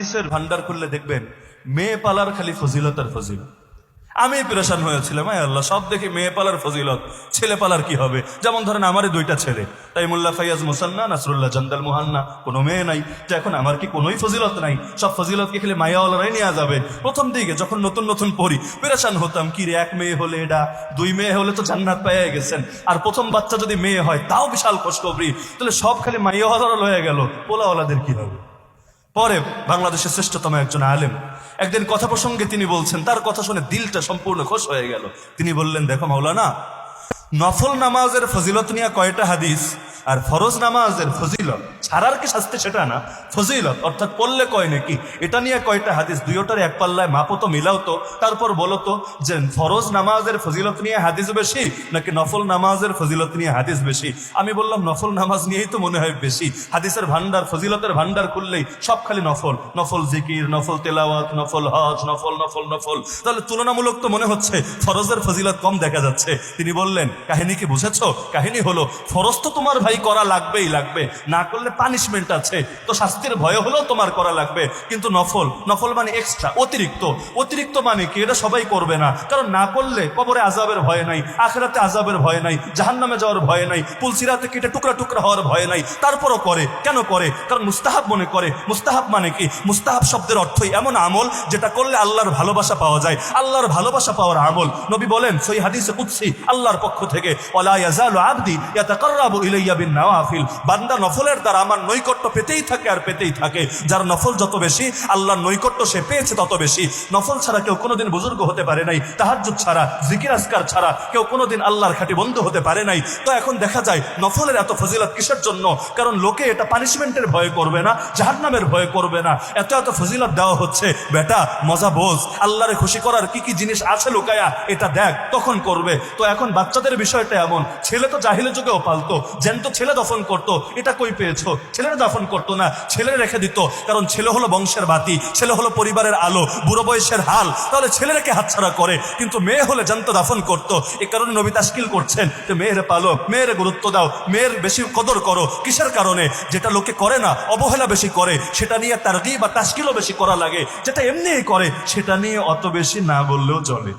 হাদিসের ভান্ডার খুললে দেখবেন মেয়ে পালার খালি ফজিলত আর ফজিলত। আমি পেরেশান হয়েছিলাম, আল্লাহ সব দেখি মেয়ে পালার ফজিলত, ছেলে পালার কি হবে? যেমন ধরেন আমারই দুইটা ছেলে, তাই মোল্লা ফাইয়াজ মুসান্না, নাসরুল্লাহ জান্দাল মুহান্না, কোনো মেয়ে নাই, তো এখন আমার কি কোনোই ফজিলত নাই? সব ফজিলতকে খেলে মায়াওয়ালারাই নেওয়া যাবে। প্রথম দিকে যখন নতুন নতুন পড়ি পেরেশান হতাম, কি রে এক মেয়ে হলে এটা, দুই মেয়ে হলে তো জান্নাত পেয়ে গেছেন, আর প্রথম বাচ্চা যদি মেয়ে হয় তাও বিশাল খুশখবরি, তাহলে সব খালি মাইয়াওয়ালারা লয়ে গেল, পোলাওয়ালাদের কি হবে? পরে বাংলাদেশের শ্রেষ্ঠতম একজন আলেম একদিন কথা প্রসঙ্গে তিনি বলছেন, তার কথা শুনে দিলটা সম্পূর্ণ খুশ হয়ে গেল। তিনি বললেন, দেখো মাওলানা, নফল নামাজের ফজিলত নিয়ে কয়টা হাদিস, আর ফরজ নামাজের ফজিলত ছাড়ার কি শাস্তি সেটা না, ফজিলত অর্থাৎ পড়লে কয় নাকি, এটা নিয়ে কয়টা হাদিস, দুইটার এক পাল্লায় মাপো তো, মিলাও তো, তারপর বলো তো যে ফরজ নামাজের ফজিলত নিয়ে হাদিস বেশি নাকি নফল নামাজের ফজিলত নিয়ে হাদিস বেশি? আমি বললাম নফল নামাজ নিয়েই তো মনে হয় বেশি, হাদিসের ভান্ডার ফজিলতের ভান্ডার খুললেই সব খালি নফল, নফল জিকির, নফল তেলাওয়াত, নফল হজ, নফল নফল নফল, তাহলে তুলনামূলক তো মনে হচ্ছে ফরজের ফজিলত কম দেখা যাচ্ছে। তিনি বললেন, কাহিনী কি বুঝেছো? কাহিনী হলো, ফরজ তো তোমার ভাই করা লাগবেই লাগবে, না করলে পানিশমেন্ট আছে, তো শাস্তির ভয় হলেও তোমার করা লাগবে, কিন্তু নফল, নফল মানে এক্সট্রা, অতিরিক্ত। অতিরিক্ত মানে কি? এটা সবাই করবে না, কারণ না করলে কবরে আযাবের ভয় নাই, আখিরাতে আযাবের ভয় নাই, জাহান্নামে যাওয়ার ভয় নাই, পুলসিরাতে কেটে টুকরা টুকরা হওয়ার ভয় নাই, তারপরও করে। কেন করে? কারণ মুস্তাহাব মনে করে। মুস্তাহাব মানে কি? মুস্তাহাব শব্দের অর্থই এমন আমল যেটা করলে আল্লাহর ভালোবাসা পাওয়া যায়, আল্লাহর ভালোবাসা পাওয়ার আমল। নবী বলেন সহিহ হাদিসে কুদসি আল্লাহর পক্ষ থেকে, ওয়ালা ইয়াজালু আবদি ইয়াতাকাররাবু ইলাইয়া বিন নওয়াফিল, বান্দা নফলের দ্বারা আমার নৈকট্য পেতেই থাকে আর পেতেই থাকে। যার নফল যত বেশি, আল্লাহর নৈকট্য সে পেয়েছে তত বেশি। নফল ছাড়া কেউ কোনোদিন বুজুর্গ হতে পারে নাই, তাহাজ্জুদ ছাড়া, জিকির আজকার ছাড়া কেউ কোনোদিন আল্লাহর খাঁটি বন্ধু হতে পারে নাই। তো এখন দেখা যায় নফলের এত ফজিলত কিসের জন্য? কারণ লোকে এটা পানিশমেন্টের ভয় করবে না, জাহান্নামের ভয় করবে না। এত এত ফজিলত দেওয়া হচ্ছে, বেটা মজা বোঝ, আল্লাহরে খুশি করার কি কি জিনিস আছে লুকায়া, এটা দেখ, তখন করবে। তো এখন বাচ্চাদের বিষয়টা এমন, ছেলে তো জাহিলের যুগেও পালতো, জ্যান্ত ছেলে দফন করতো, এটা কই পেয়েছো? ছেলেরা দফন করতো না, ছেলে রেখে দিত, কারণ ছেলে হলো বংশের বাতি, ছেলে হলো পরিবারের আলো, বুড়ো বয়সের হাল, তাহলে ছেলে রেখে হাতছাড়া করে। কিন্তু মেয়ে হলে জ্যান্ত দাফন করতো। এ কারণে নবী তাশকিল করছেন যে মেয়েরে পালো, মেয়েরে গুরুত্ব দাও, মেয়ের বেশি কদর করো। কিসের কারণে? যেটা লোকে করে না, অবহেলা বেশি করে, সেটা নিয়ে তারগীব বা তাশকিলও বেশি করা লাগে। যেটা এমনিই করে সেটা নিয়ে অত বেশি না বললেও চলে।